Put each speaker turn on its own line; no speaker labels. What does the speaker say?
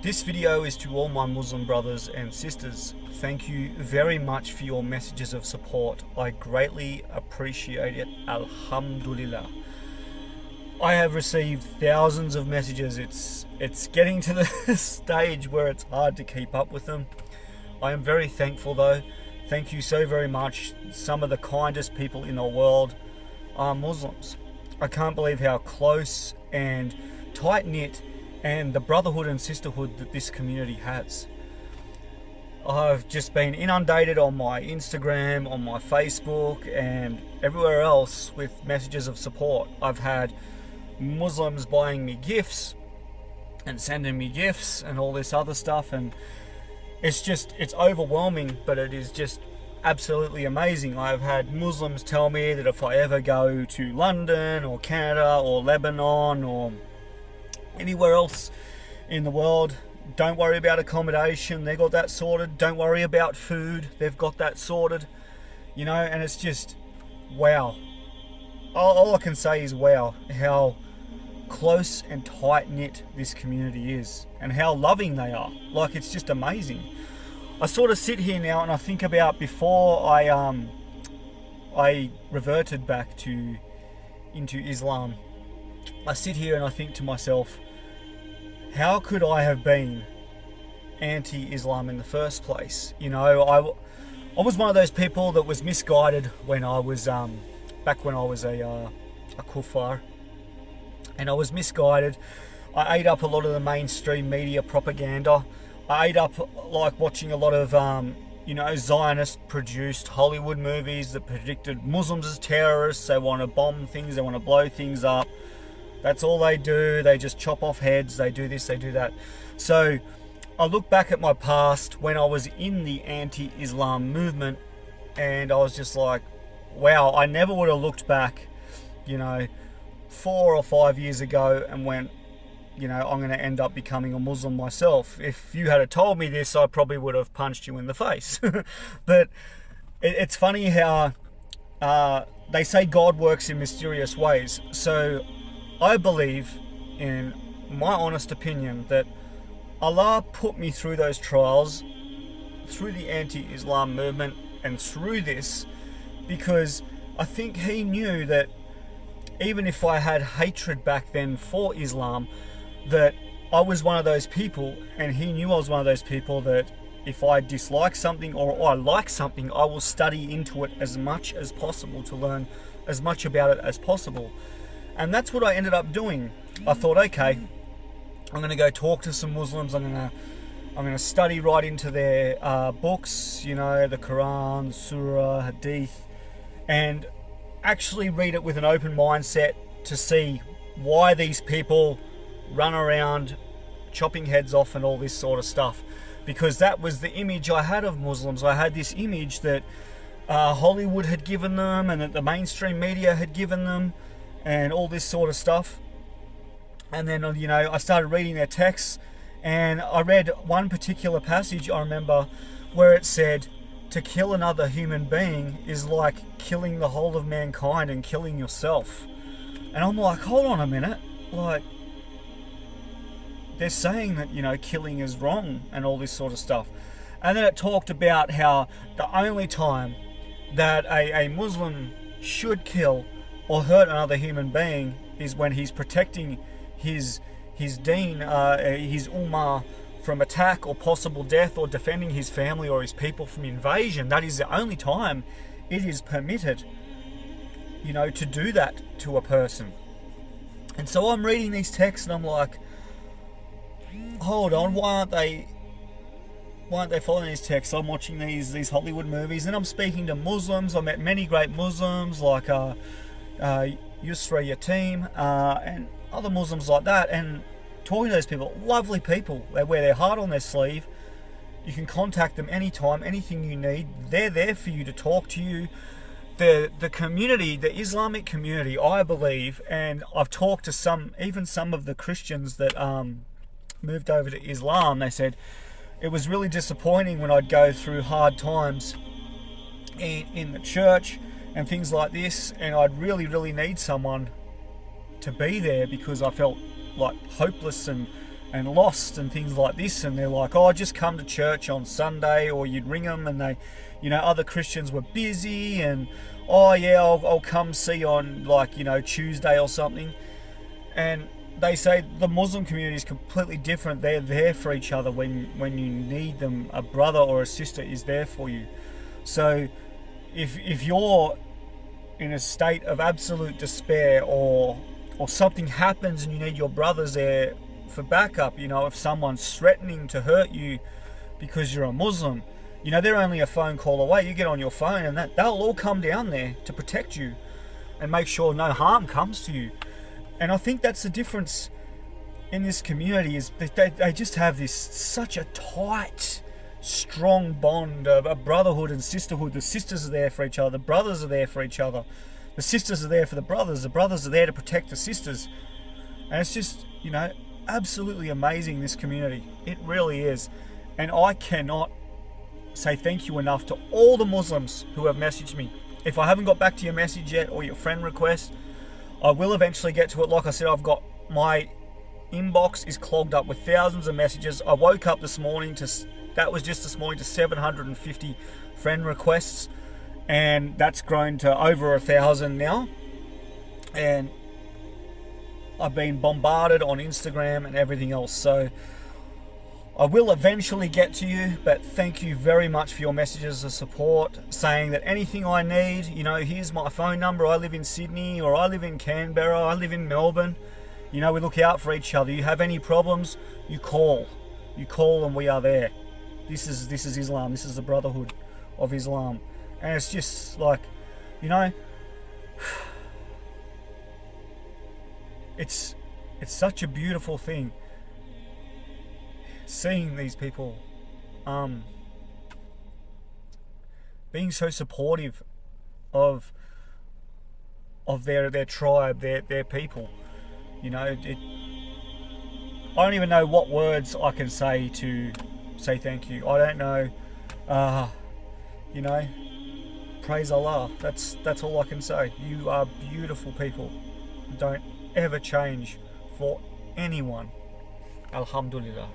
This video is to all my Muslim brothers and sisters. Thank you very much for your messages of support. I greatly appreciate it. Alhamdulillah. I have received thousands of messages. It's getting to the stage where it's hard to keep up with them. I am very thankful though. Thank you so very much. Some of the kindest people in the world are Muslims. I can't believe how close and tight-knit and the brotherhood and sisterhood that this community has. I've just been inundated on my Instagram, on my Facebook and everywhere else with messages of support. I've had Muslims buying me gifts and sending me gifts and all this other stuff, and it's overwhelming, but it is just absolutely amazing. I've had Muslims tell me that if I ever go to London or Canada or Lebanon or anywhere else in the world, don't worry about accommodation, they got that sorted. Don't worry about food, they've got that sorted. And it's just wow. All I can say is wow, how close and tight-knit this community is and how loving they are. Like, it's just amazing. I sort of sit here now and I think about before I reverted back into Islam. I sit here and I think to myself, how could I have been anti-Islam in the first place? I was one of those people that was misguided when I was back when I was a kuffar, and I was misguided. I ate up a lot of the mainstream media propaganda. I ate up like watching a lot of Zionist-produced Hollywood movies that predicted Muslims as terrorists. They want to bomb things, they want to blow things up. That's all they do. They just chop off heads. They do this, they do that. So I look back at my past when I was in the anti-Islam movement, and I was just like, wow, I never would have looked back, 4 or 5 years ago and went, I'm going to end up becoming a Muslim myself. If you had told me this, I probably would have punched you in the face. But it's funny how they say God works in mysterious ways. So I believe, in my honest opinion, that Allah put me through those trials, through the anti-Islam movement and through this, because I think He knew that even if I had hatred back then for Islam, that I was one of those people, and He knew I was one of those people that if I dislike something or I like something, I will study into it as much as possible to learn as much about it as possible. And that's what I ended up doing. I thought, okay, I'm going to go talk to some Muslims. I'm going to study right into their books, the Quran, the Surah, Hadith, and actually read it with an open mindset to see why these people run around chopping heads off and all this sort of stuff. Because that was the image I had of Muslims. I had this image that Hollywood had given them and that the mainstream media had given them and all this sort of stuff. And then, I started reading their texts, and I read one particular passage, I remember, where it said, to kill another human being is like killing the whole of mankind and killing yourself. And I'm like, hold on a minute, like, they're saying that, killing is wrong and all this sort of stuff. And then it talked about how the only time that a Muslim should kill or hurt another human being is when he's protecting his deen, his ummah, from attack or possible death, or defending his family or his people from invasion. That is the only time it is permitted, to do that to a person. And so I'm reading these texts and I'm like, hold on, why aren't they following these texts? I'm watching these Hollywood movies, and I'm speaking to Muslims. I met many great Muslims like Yusra Yatim and other Muslims like that, and talking to those people, lovely people. They wear their heart on their sleeve. You can contact them anytime, anything you need. They're there for you, to talk to you. The community, the Islamic community, I believe, and I've talked to some of the Christians that moved over to Islam. They said it was really disappointing when I'd go through hard times in the church and things like this, and I'd really, really need someone to be there because I felt like hopeless and and lost and things like this, and they're like, oh, just come to church on Sunday, or you'd ring them and they, other Christians were busy, and oh yeah, I'll come see on Tuesday or something. And they say the Muslim community is completely different. They're there for each other when you need them. A brother or a sister is there for you. So if you're in a state of absolute despair, or something happens and you need your brothers there for backup, if someone's threatening to hurt you because you're a Muslim, they're only a phone call away. You get on your phone and they'll all come down there to protect you and make sure no harm comes to you. And I think that's the difference in this community, is that they just have such a tight, strong bond of a brotherhood and sisterhood. The sisters are there for each other, the brothers are there for each other, the sisters are there for the brothers are there to protect the sisters. And it's just, absolutely amazing, this community. It really is. And I cannot say thank you enough to all the Muslims who have messaged me. If I haven't got back to your message yet, or your friend request, I will eventually get to it. Like I said, my inbox is clogged up with thousands of messages. I woke up this morning to 750 friend requests, and that's grown to over 1,000 now. And I've been bombarded on Instagram and everything else. So I will eventually get to you, but thank you very much for your messages of support, saying that anything I need, here's my phone number. I live in Sydney, or I live in Canberra, I live in Melbourne. We look out for each other. You have any problems, you call and we are there. This is Islam. This is the Brotherhood of Islam. And it's just like, it's such a beautiful thing, seeing these people being so supportive of their tribe, their people. I don't even know what words I can say to say thank you. I don't know. Praise Allah. That's all I can say. You are beautiful people. Don't ever change for anyone. Alhamdulillah.